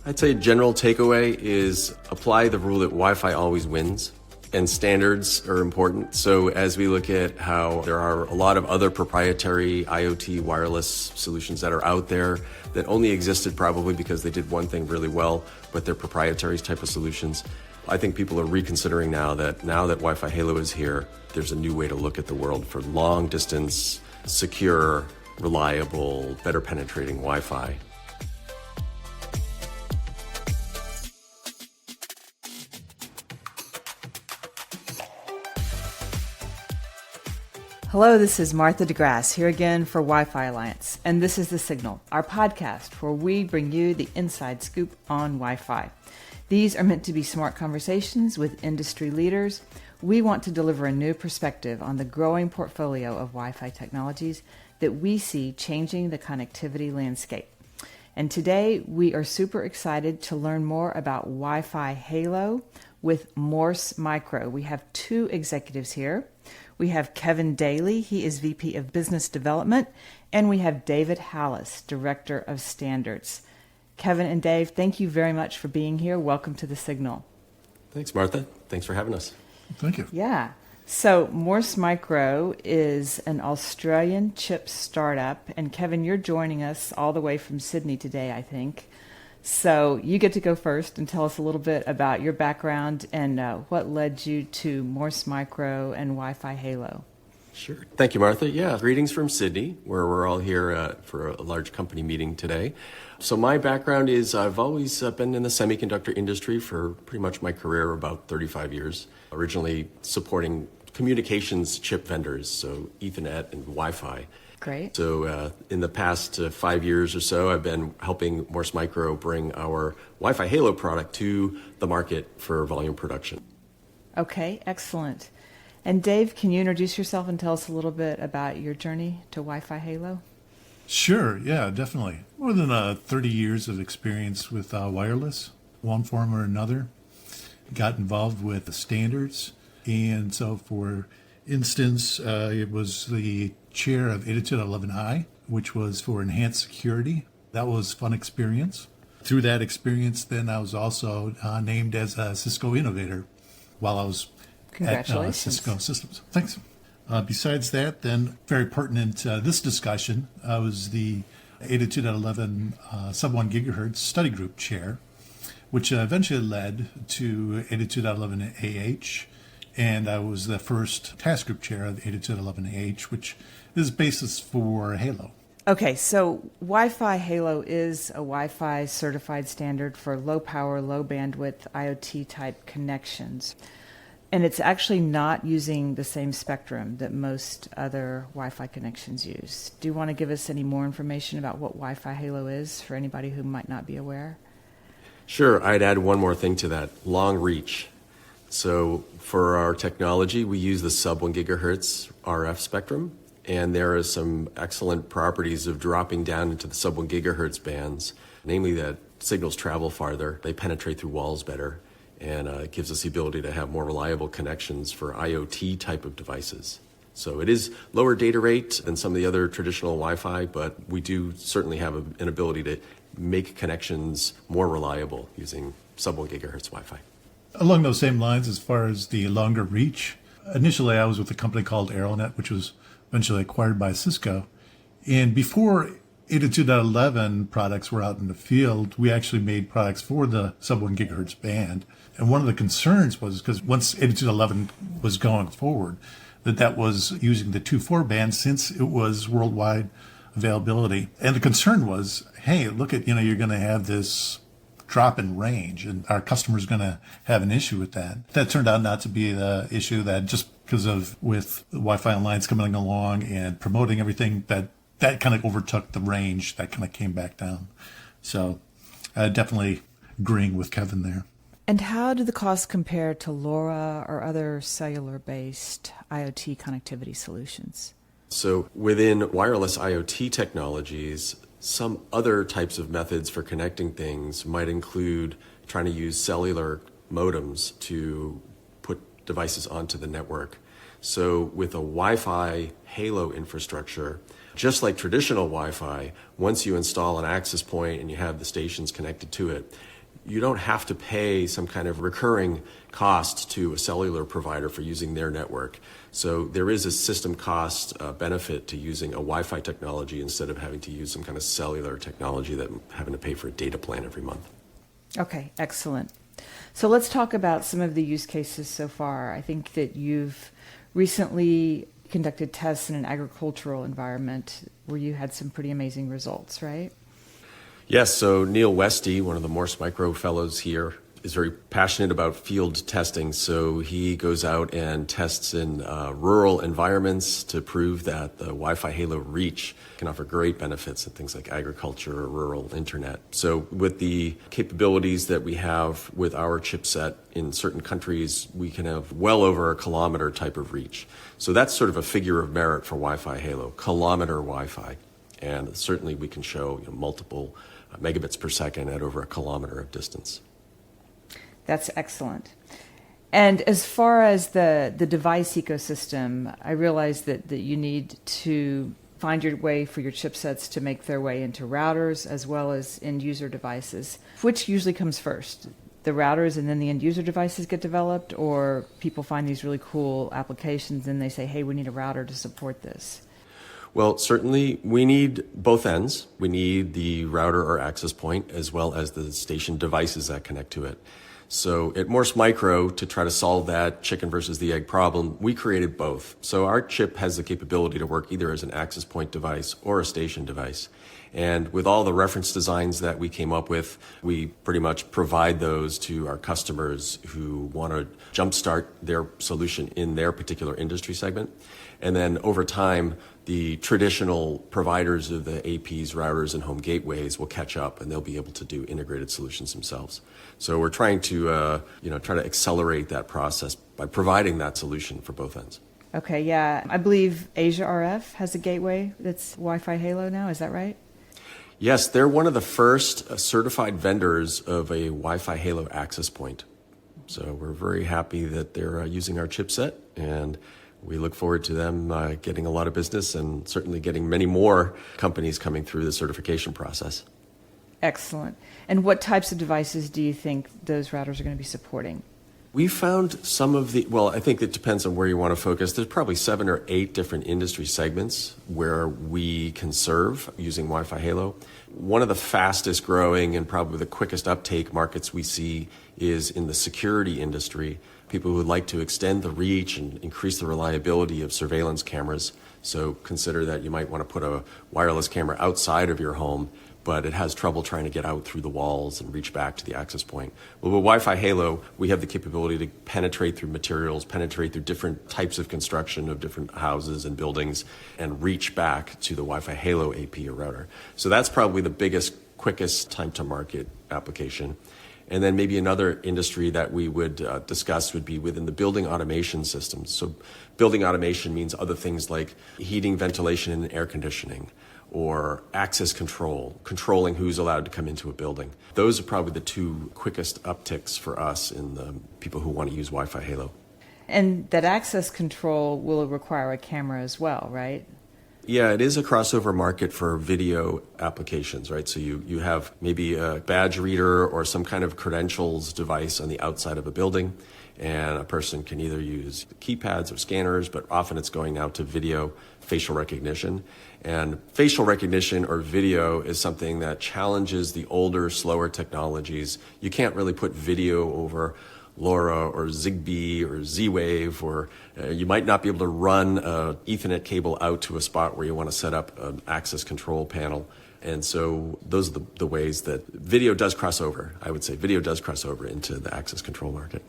I'd say general takeaway is apply the rule that Wi-Fi always wins. And standards are important. So as we look at how there are a lot of other proprietary IoT wireless solutions that are out there that only existed probably because they did one thing really well, but they're proprietary type of solutions. I think people are reconsidering now that Wi-Fi Halo is here, there's a new way to look at the world for long distance, secure, reliable, better penetrating Wi-Fi. Hello, this is Martha DeGrasse here again for Wi-Fi Alliance, and this is The Signal, our podcast where we bring you the inside scoop on Wi-Fi. These are meant to be smart conversations with industry leaders. We want to deliver a new perspective on the growing portfolio of Wi-Fi technologies that we see changing the connectivity landscape. And today we are super excited to learn more about Wi-Fi Halo with Morse Micro. We have two executives here. We have Kevin Daly, he is VP of Business Development, and we have David Halasz, Director of Standards. Kevin and Dave, thank you very much for being here. Welcome to The Signal. Thanks, Martha. Thanks for having us. Thank you. Yeah. So Morse Micro is an Australian chip startup, and Kevin, you're joining us all the way from Sydney today, I think. So you get to go first and tell us a little bit about your background and what led you to Morse Micro and Wi-Fi Halo. Sure. Thank you, Martha. Yeah, greetings from Sydney, where we're all here for a large company meeting today. So my background is I've always been in the semiconductor industry for pretty much my career, about 35 years, originally supporting communications chip vendors, so Ethernet and Wi-Fi. Great. So in the past 5 years or so, I've been helping Morse Micro bring our Wi-Fi Halo product to the market for volume production. Okay, excellent. And Dave, can you introduce yourself and tell us a little bit about your journey to Wi-Fi Halo? Sure, yeah, definitely. More than 30 years of experience with wireless, one form or another. Got involved with the standards. And so for instance, it was the chair of 802.11i, which was for enhanced security. That was a fun experience. Through that experience, then I was also named as a Cisco Innovator while I was at Cisco Systems. Thanks. Besides that, then very pertinent to this discussion, I was the 802.11 sub-1 gigahertz study group chair, which eventually led to 802.11ah, and I was the first task group chair of 802.11ah, which is basis for Halo. Okay, so Wi-Fi Halo is a Wi-Fi certified standard for low power, low bandwidth IoT type connections. And it's actually not using the same spectrum that most other Wi-Fi connections use. Do you want to give us any more information about what Wi-Fi Halo is for anybody who might not be aware? Sure, I'd add one more thing to that, long reach. So for our technology, we use the sub-1 gigahertz RF spectrum, and there are some excellent properties of dropping down into the sub-1 gigahertz bands, namely that signals travel farther, they penetrate through walls better, and it gives us the ability to have more reliable connections for IoT type of devices. So it is lower data rate than some of the other traditional Wi-Fi, but we do certainly have an ability to make connections more reliable using sub-1 gigahertz Wi-Fi. Along those same lines, as far as the longer reach, initially I was with a company called Aeronet, which was eventually acquired by Cisco. And before 802.11 products were out in the field, we actually made products for the sub-1 gigahertz band. And one of the concerns was, because once 802.11 was going forward, that was using the 2.4 band since it was worldwide availability. And the concern was, hey, look at, you're going to have this drop in range, and our customer's going to have an issue with that. That turned out not to be the issue, that just because of with Wi-Fi Alliance coming along and promoting everything, that kind of overtook the range, that kind of came back down. So definitely agreeing with Kevin there. And how do the costs compare to LoRa or other cellular-based IoT connectivity solutions? So within wireless IoT technologies, some other types of methods for connecting things might include trying to use cellular modems to put devices onto the network. So with a Wi-Fi halo infrastructure, just like traditional Wi-Fi, once you install an access point and you have the stations connected to it, you don't have to pay some kind of recurring cost to a cellular provider for using their network. So there is a system cost benefit to using a Wi-Fi technology instead of having to use some kind of cellular technology that having to pay for a data plan every month. Okay, excellent. So let's talk about some of the use cases so far. I think that you've recently conducted tests in an agricultural environment where you had some pretty amazing results, right? Yes, so Neil Westy, one of the Morse Micro Fellows here, is very passionate about field testing. So he goes out and tests in rural environments to prove that the Wi-Fi halo reach can offer great benefits in things like agriculture or rural internet. So with the capabilities that we have with our chipset in certain countries, we can have well over a kilometer type of reach. So that's sort of a figure of merit for Wi-Fi halo, kilometer Wi-Fi. And certainly we can show multiple megabits per second at over a kilometer of distance. That's excellent. And as far as the device ecosystem, I realize that you need to find your way for your chipsets to make their way into routers as well as end user devices. Which usually comes first? The routers and then the end user devices get developed, or people find these really cool applications and they say, hey, we need a router to support this? Well, certainly we need both ends. We need the router or access point as well as the station devices that connect to it. So at Morse Micro, to try to solve that chicken versus the egg problem, we created both. So our chip has the capability to work either as an access point device or a station device. And with all the reference designs that we came up with, we pretty much provide those to our customers who want to jumpstart their solution in their particular industry segment. And then over time, the traditional providers of the APs, routers, and home gateways will catch up, and they'll be able to do integrated solutions themselves. So we're trying to, try to accelerate that process by providing that solution for both ends. Okay, yeah. I believe Asia RF has a gateway that's Wi-Fi halo now. Is that right? Yes, they're one of the first certified vendors of a Wi-Fi halo access point. So we're very happy that they're using our chipset, and we look forward to them getting a lot of business and certainly getting many more companies coming through the certification process. Excellent. And what types of devices do you think those routers are going to be supporting? We found some of I think it depends on where you want to focus. There's probably 7 or 8 different industry segments where we can serve using Wi-Fi halo. One of the fastest growing and probably the quickest uptake markets we see is in the security industry. People who would like to extend the reach and increase the reliability of surveillance cameras. So consider that you might want to put a wireless camera outside of your home, but it has trouble trying to get out through the walls and reach back to the access point. Well, with Wi-Fi halo, we have the capability to penetrate through materials, penetrate through different types of construction of different houses and buildings, and reach back to the Wi-Fi halo AP or router. So that's probably the biggest, quickest time to market application. And then maybe another industry that we would discuss would be within the building automation systems. So building automation means other things like heating, ventilation, and air conditioning, or access control, controlling who's allowed to come into a building. Those are probably the 2 quickest upticks for us in the people who want to use Wi-Fi halo. And that access control will require a camera as well, right? Yeah, it is a crossover market for video applications, right? So you have maybe a badge reader or some kind of credentials device on the outside of a building, and a person can either use keypads or scanners, but often it's going out to video, facial recognition. And facial recognition or video is something that challenges the older, slower technologies. You can't really put video over LoRa or Zigbee or Z-Wave, or you might not be able to run an Ethernet cable out to a spot where you want to set up an access control panel. And so those are the ways that video does cross over. I would say video does cross over into the access control market.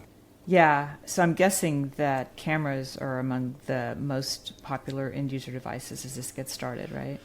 Yeah, so I'm guessing that cameras are among the most popular end user devices as this gets started, right?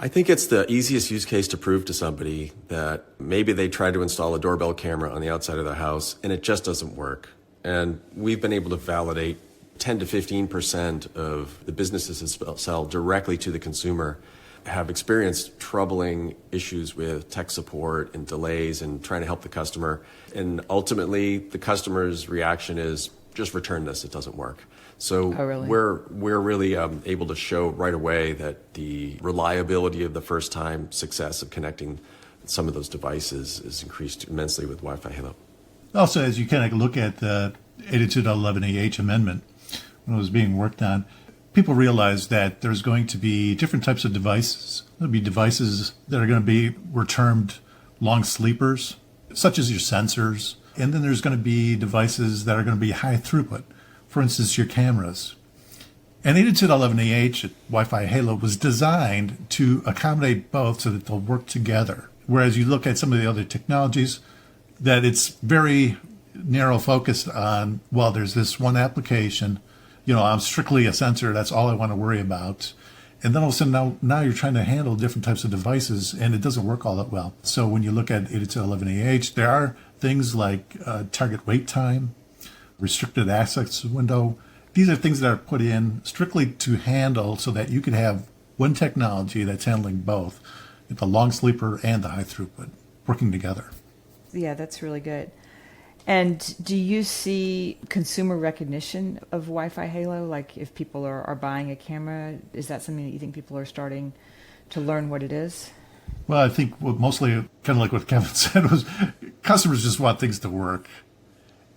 I think it's the easiest use case to prove to somebody that maybe they tried to install a doorbell camera on the outside of their house and it just doesn't work. And we've been able to validate 10 to 15% of the businesses that sell directly to the consumer have experienced troubling issues with tech support and delays and trying to help the customer. And ultimately, the customer's reaction is, just return this, it doesn't work. So Oh, really? we're really able to show right away that the reliability of the first time success of connecting some of those devices is increased immensely with Wi-Fi Halo. Also, as you kind of look at the 802.11ah amendment, when it was being worked on, people realized that there's going to be different types of devices. There'll be devices that are going to be, were termed long sleepers, such as your sensors. And then there's going to be devices that are going to be high throughput. For instance, your cameras. And 802.11ah Wi-Fi Halo was designed to accommodate both so that they'll work together. Whereas you look at some of the other technologies, that it's very narrow focused on, well, there's this one application, I'm strictly a sensor, that's all I want to worry about. And then all of a sudden now you're trying to handle different types of devices and it doesn't work all that well. So when you look at 802.11ah, there are things like target wait time, restricted access window. These are things that are put in strictly to handle so that you can have one technology that's handling both, the long sleeper and the high throughput, working together. Yeah, that's really good. And do you see consumer recognition of Wi-Fi Halo? Like if people are buying a camera, is that something that you think people are starting to learn what it is? Well, I think mostly kind of like what Kevin said was customers just want things to work.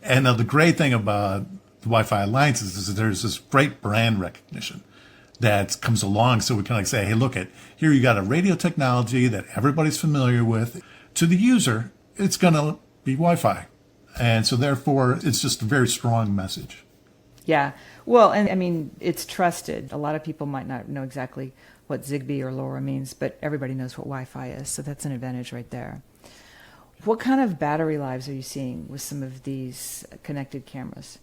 And the great thing about the Wi-Fi Alliance is that there's this great brand recognition that comes along. So we kind of like say, hey, look here you got a radio technology that everybody's familiar with. To the user, it's going to be Wi-Fi. And so therefore, it's just a very strong message. Yeah. Well, and I mean, it's trusted. A lot of people might not know exactly what Zigbee or LoRa means, but everybody knows what Wi-Fi is. So that's an advantage right there. What kind of battery lives are you seeing with some of these connected cameras?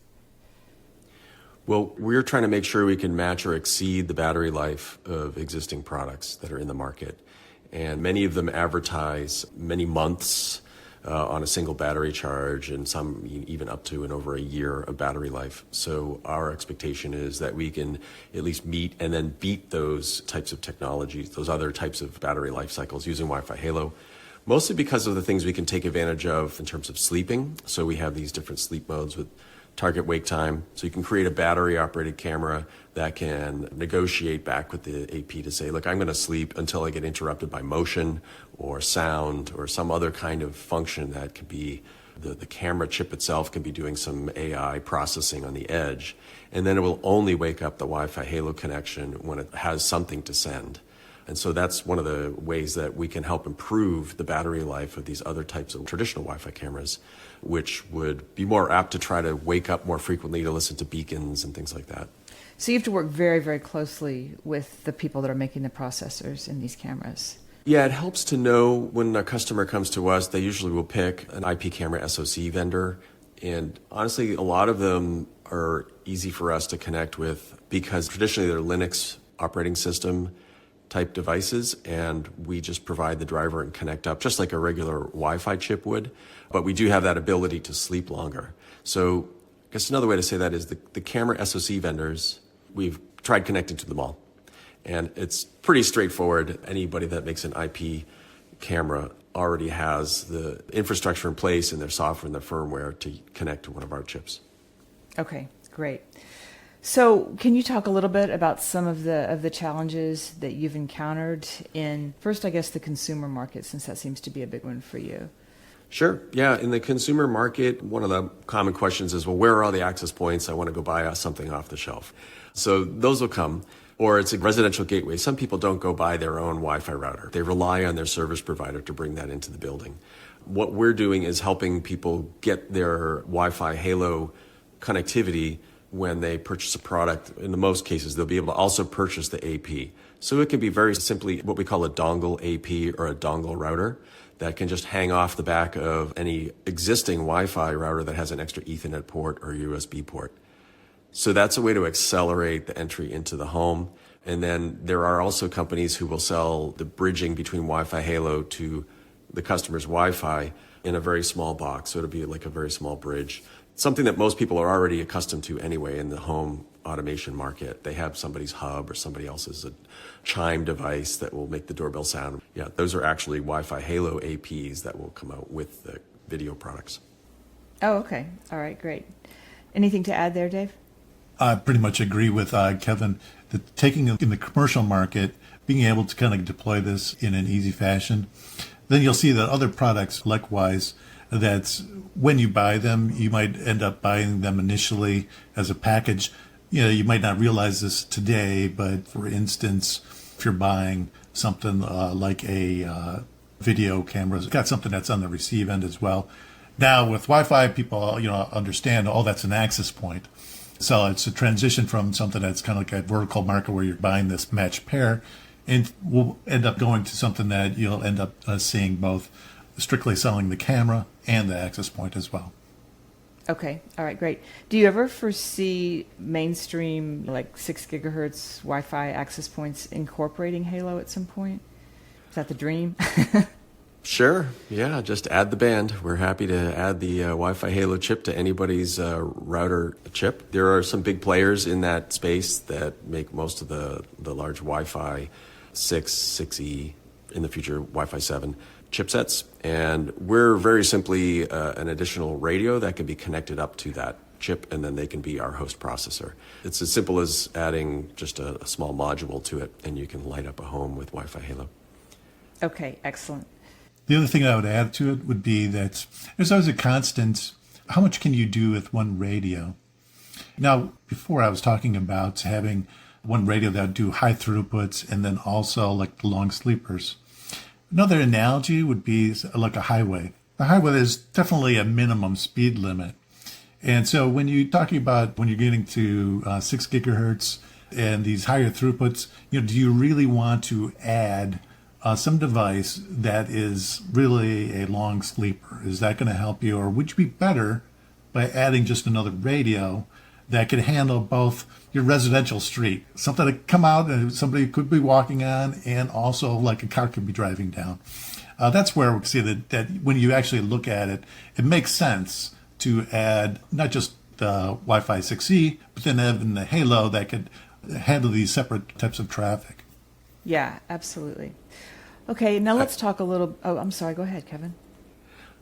Well, we're trying to make sure we can match or exceed the battery life of existing products that are in the market. And many of them advertise many months on a single battery charge, and some even up to and over a year of battery life. So our expectation is that we can at least meet and then beat those types of technologies, those other types of battery life cycles using Wi-Fi Halo, mostly because of the things we can take advantage of in terms of sleeping. So we have these different sleep modes with target wake time. So you can create a battery operated camera that can negotiate back with the AP to say, look, I'm going to sleep until I get interrupted by motion or sound or some other kind of function that could be the camera chip itself can be doing some AI processing on the edge. And then it will only wake up the Wi-Fi Halo connection when it has something to send. And so that's one of the ways that we can help improve the battery life of these other types of traditional Wi-Fi cameras, which would be more apt to try to wake up more frequently to listen to beacons and things like that. So you have to work very, very closely with the people that are making the processors in these cameras. Yeah, it helps to know when a customer comes to us, they usually will pick an IP camera SoC vendor. And honestly, a lot of them are easy for us to connect with because traditionally they're Linux operating system type devices, and we just provide the driver and connect up just like a regular Wi-Fi chip would. But we do have that ability to sleep longer. So I guess another way to say that is the camera SoC vendors, we've tried connecting to them all. And it's pretty straightforward. Anybody that makes an IP camera already has the infrastructure in place and their software and their firmware to connect to one of our chips. Okay, great. So can you talk a little bit about some of the challenges that you've encountered in, first, I guess, the consumer market, since that seems to be a big one for you? Sure. Yeah. In the consumer market, one of the common questions is, well, where are all the access points? I want to go buy something off the shelf. So those will come. Or it's a residential gateway. Some people don't go buy their own Wi-Fi router. They rely on their service provider to bring that into the building. What we're doing is helping people get their Wi-Fi Halo connectivity when they purchase a product. In the most cases, they'll be able to also purchase the AP. So it can be very simply what we call a dongle AP or a dongle router that can just hang off the back of any existing Wi-Fi router that has an extra Ethernet port or USB port. So that's a way to accelerate the entry into the home. And then there are also companies who will sell the bridging between Wi-Fi Halo to the customer's Wi-Fi in a very small box. So it'll be like a very small bridge. Something that most people are already accustomed to anyway in the home automation market. They have somebody's hub or somebody else's chime device that will make the doorbell sound. Yeah, those are actually Wi-Fi Halo APs that will come out with the video products. Oh, okay. All right, great. Anything to add there, Dave? I pretty much agree with Kevin that taking in the commercial market, being able to kind of deploy this in an easy fashion, then you'll see that other products likewise, that's when you buy them, you might end up buying them initially as a package. You might not realize this today, but for instance, if you're buying something like a video camera, it's got something that's on the receive end as well. Now with Wi-Fi, people understand, that's an access point. So it's a transition from something that's kind of like a vertical market where you're buying this matched pair, and we'll end up going to something that you'll end up seeing both strictly selling the camera and the access point as well. Okay. All right, great. Do you ever foresee mainstream, like 6 gigahertz Wi-Fi access points incorporating Halo at some point? Is that the dream? Sure. Yeah, just add the band. We're happy to add the Wi-Fi Halo chip to anybody's router chip. There are some big players in that space that make most of the large Wi-Fi 6, 6E, in the future Wi-Fi 7 chipsets. And we're very simply an additional radio that can be connected up to that chip, and then they can be our host processor. It's as simple as adding just a small module to it, and you can light up a home with Wi-Fi Halo. Okay, excellent. The other thing I would add to it would be that there's always a constant, how much can you do with one radio? Now, before I was talking about having one radio that would do high throughputs and then also like the long sleepers. Another analogy would be like a highway. The highway is definitely a minimum speed limit. And so when you're talking about when you're getting to 6 gigahertz and these higher throughputs, do you really want to add some device that is really a long sleeper? Is that going to help you? Or would you be better by adding just another radio that could handle both your residential street, something to come out and somebody could be walking on, and also like a car could be driving down? That's where we see that when you actually look at it, it makes sense to add not just the Wi-Fi 6E, but then even the Halo that could handle these separate types of traffic. Yeah, absolutely. Okay, now let's talk a little. Oh, I'm sorry. Go ahead, Kevin.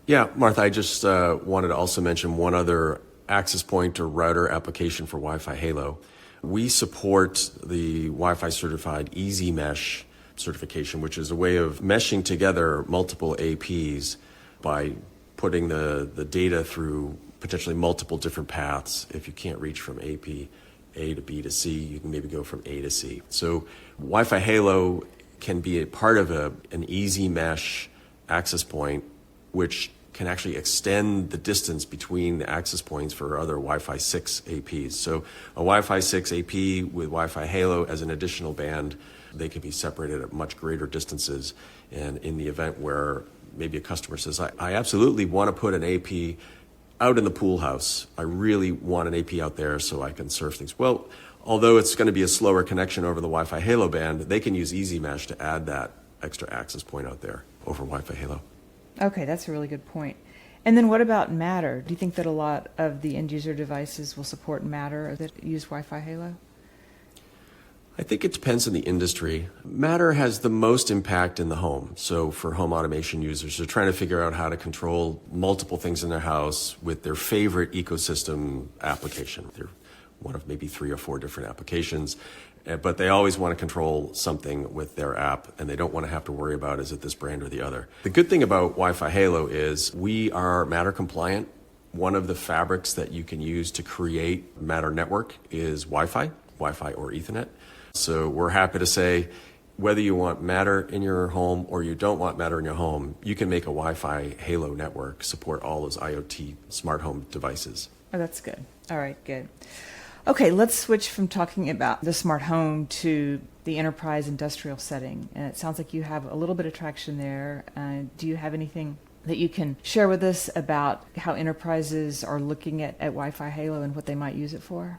Yeah, Martha, I just wanted to also mention one other access point or router application for Wi-Fi Halo. We support the Wi-Fi certified Easy Mesh certification, which is a way of meshing together multiple APs by putting the data through potentially multiple different paths. If you can't reach from AP A to B to C, you can maybe go from A to C. So Wi-Fi Halo can be a part of an easy mesh access point, which can actually extend the distance between the access points for other Wi-Fi 6 APs. So a Wi-Fi 6 AP with Wi-Fi Halo as an additional band, they can be separated at much greater distances. And in the event where maybe a customer says, I absolutely want to put an AP out in the pool house. I really want an AP out there so I can surf things. Well, although it's going to be a slower connection over the Wi-Fi Halo band, they can use Easy Mesh to add that extra access point out there over Wi-Fi Halo. Okay, that's a really good point. And then what about Matter? Do you think that a lot of the end user devices will support Matter that use Wi-Fi Halo? I think it depends on the industry. Matter has the most impact in the home. So for home automation users, they're trying to figure out how to control multiple things in their house with their favorite ecosystem application. They're one of maybe 3 or 4 different applications, but they always want to control something with their app, and they don't want to have to worry about, is it this brand or the other? The good thing about Wi-Fi Halo is we are Matter compliant. One of the fabrics that you can use to create Matter network is Wi-Fi or Ethernet. So we're happy to say, whether you want Matter in your home or you don't want Matter in your home, you can make a Wi-Fi Halo network support all those IoT smart home devices. Oh, that's good. All right, good. Okay, let's switch from talking about the smart home to the enterprise industrial setting. And it sounds like you have a little bit of traction there. Do you have anything that you can share with us about how enterprises are looking at Wi-Fi Halo and what they might use it for?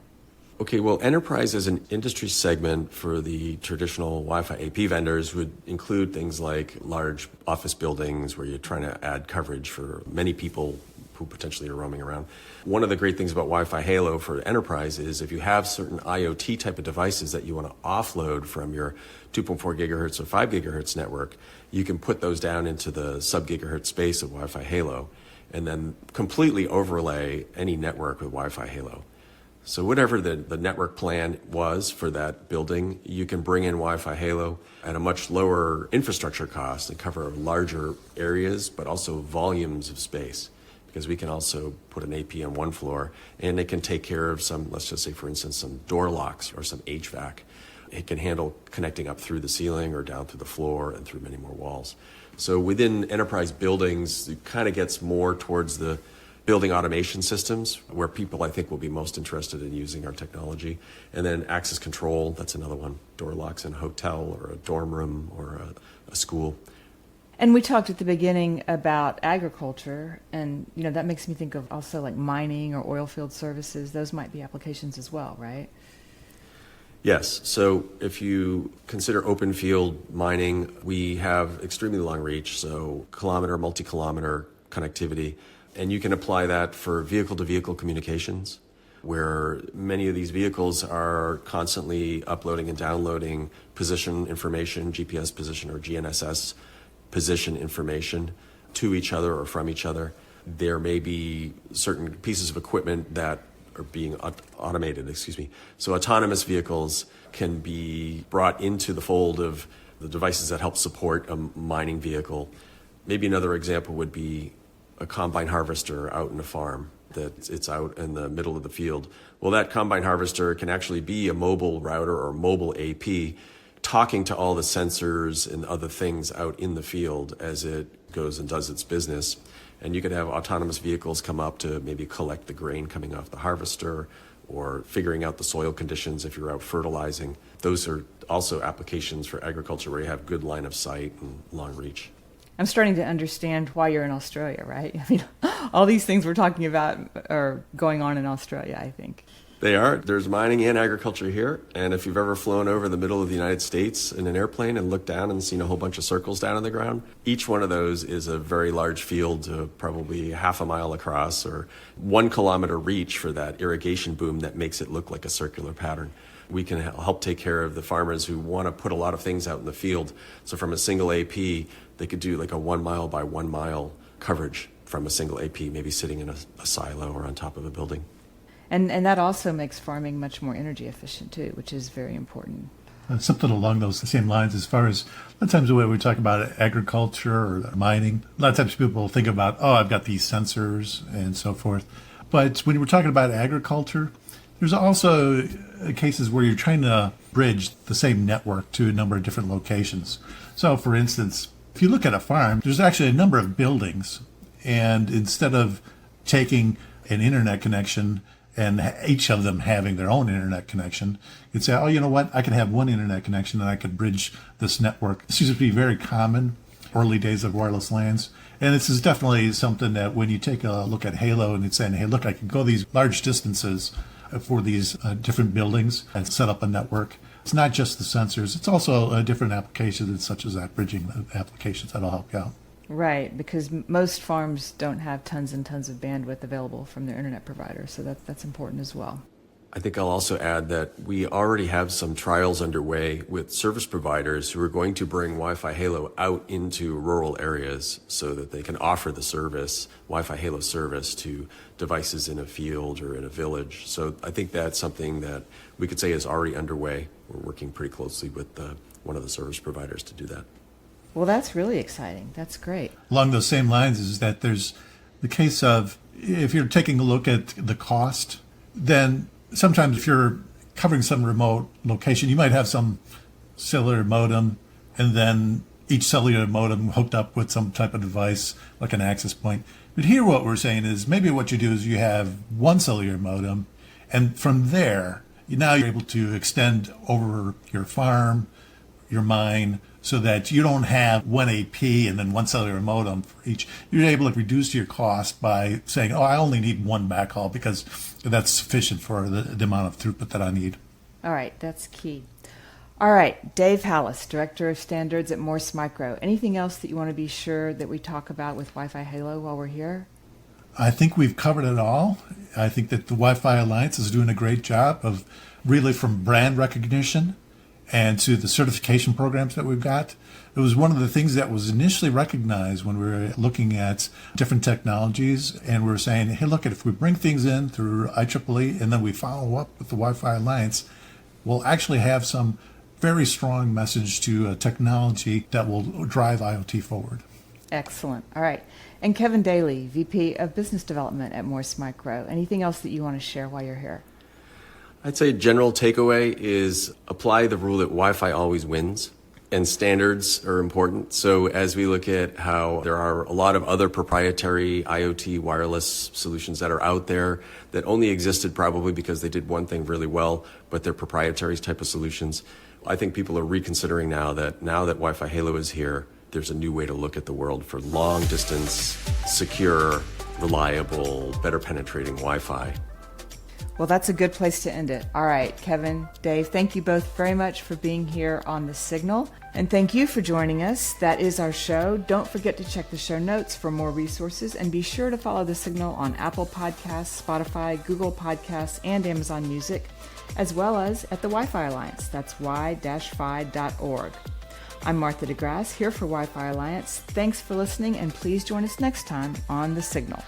Okay, well, enterprise as an industry segment for the traditional Wi-Fi AP vendors would include things like large office buildings where you're trying to add coverage for many people who potentially are roaming around. One of the great things about Wi-Fi Halo for enterprise is if you have certain IoT type of devices that you want to offload from your 2.4 gigahertz or 5 gigahertz network, you can put those down into the sub-gigahertz space of Wi-Fi Halo and then completely overlay any network with Wi-Fi Halo. So whatever the network plan was for that building, you can bring in Wi-Fi halo at a much lower infrastructure cost and cover larger areas, but also volumes of space. Because we can also put an AP on one floor, and it can take care of some, let's just say, for instance, some door locks or some HVAC. It can handle connecting up through the ceiling or down through the floor and through many more walls. So within enterprise buildings, it kind of gets more towards the building automation systems, where people, I think, will be most interested in using our technology. And then access control, that's another one. Door locks in a hotel or a dorm room or a school. And we talked at the beginning about agriculture, and that makes me think of also like mining or oil field services. Those might be applications as well, right? Yes. So if you consider open field mining, we have extremely long reach, so kilometer, multi-kilometer connectivity. And you can apply that for vehicle-to-vehicle communications, where many of these vehicles are constantly uploading and downloading position information, GPS position or GNSS position information to each other or from each other. There may be certain pieces of equipment that are being automated, So autonomous vehicles can be brought into the fold of the devices that help support a mining vehicle. Maybe another example would be a combine harvester out in a farm that it's out in the middle of the field. Well, that combine harvester can actually be a mobile router or mobile AP talking to all the sensors and other things out in the field as it goes and does its business. And you could have autonomous vehicles come up to maybe collect the grain coming off the harvester or figuring out the soil conditions if you're out fertilizing. Those are also applications for agriculture where you have good line of sight and long reach. I'm starting to understand why you're in Australia, right? I mean, all these things we're talking about are going on in Australia, I think. They are. There's mining and agriculture here. And if you've ever flown over the middle of the United States in an airplane and looked down and seen a whole bunch of circles down on the ground, each one of those is a very large field, probably half a mile across or 1 kilometer reach for that irrigation boom that makes it look like a circular pattern. We can help take care of the farmers who want to put a lot of things out in the field. So from a single AP, they could do like a 1 mile by 1 mile coverage from a single AP, maybe sitting in a silo or on top of a building. And that also makes farming much more energy efficient too, which is very important. Something along those same lines as far as, a lot of times when we talk about agriculture or mining, a lot of times people think about, oh, I've got these sensors and so forth. But when we're talking about agriculture, there's also cases where you're trying to bridge the same network to a number of different locations. So, for instance, if you look at a farm, there's actually a number of buildings. And instead of taking an internet connection and each of them having their own internet connection, you'd say, oh, you know what? I can have one internet connection and I could bridge this network. This used to be very common early days of wireless LANs. And this is definitely something that when you take a look at Halo and it's saying, hey, look, I can go these large distances for these different buildings and set up a network. It's not just the sensors. It's also different applications such as that bridging applications that'll help you out. Right, because most farms don't have tons and tons of bandwidth available from their internet provider, so that's important as well. I think I'll also add that we already have some trials underway with service providers who are going to bring Wi-Fi Halo out into rural areas so that they can offer the service, Wi-Fi Halo service, to devices in a field or in a village. So I think that's something that we could say is already underway. We're working pretty closely with one of the service providers to do that. Well, that's really exciting. That's great. Along those same lines is that there's the case of, if you're taking a look at the cost, then sometimes if you're covering some remote location, you might have some cellular modem and then each cellular modem hooked up with some type of device like an access point. But here what we're saying is maybe what you do is you have one cellular modem, and from there, now you're able to extend over your farm, your mine, so that you don't have one AP and then one cellular modem for each. You're able to reduce your cost by saying, oh, I only need one backhaul because that's sufficient for the amount of throughput that I need. All right, that's key. All right, Dave Halasz, Director of Standards at Morse Micro. Anything else that you want to be sure that we talk about with Wi-Fi Halo while we're here? I think we've covered it all. I think that the Wi-Fi Alliance is doing a great job of really from brand recognition and to the certification programs that we've got. It was one of the things that was initially recognized when we were looking at different technologies, and we were saying, hey, look, if we bring things in through IEEE and then we follow up with the Wi-Fi Alliance, we'll actually have some very strong message to technology that will drive IoT forward. Excellent. All right. And Kevin Daly, VP of Business Development at Morse Micro. Anything else that you want to share while you're here? I'd say general takeaway is apply the rule that Wi-Fi always wins, and standards are important. So as we look at how there are a lot of other proprietary IoT wireless solutions that are out there that only existed probably because they did one thing really well, but they're proprietary type of solutions, I think people are reconsidering now that Wi-Fi Halo is here, there's a new way to look at the world for long distance, secure, reliable, better penetrating Wi-Fi. Well, that's a good place to end it. All right, Kevin, Dave, thank you both very much for being here on The Signal. And thank you for joining us. That is our show. Don't forget to check the show notes for more resources, and be sure to follow The Signal on Apple Podcasts, Spotify, Google Podcasts, and Amazon Music, as well as at the Wi-Fi Alliance. That's y-fi.org. I'm Martha DeGrasse, here for Wi-Fi Alliance. Thanks for listening, and please join us next time on The Signal.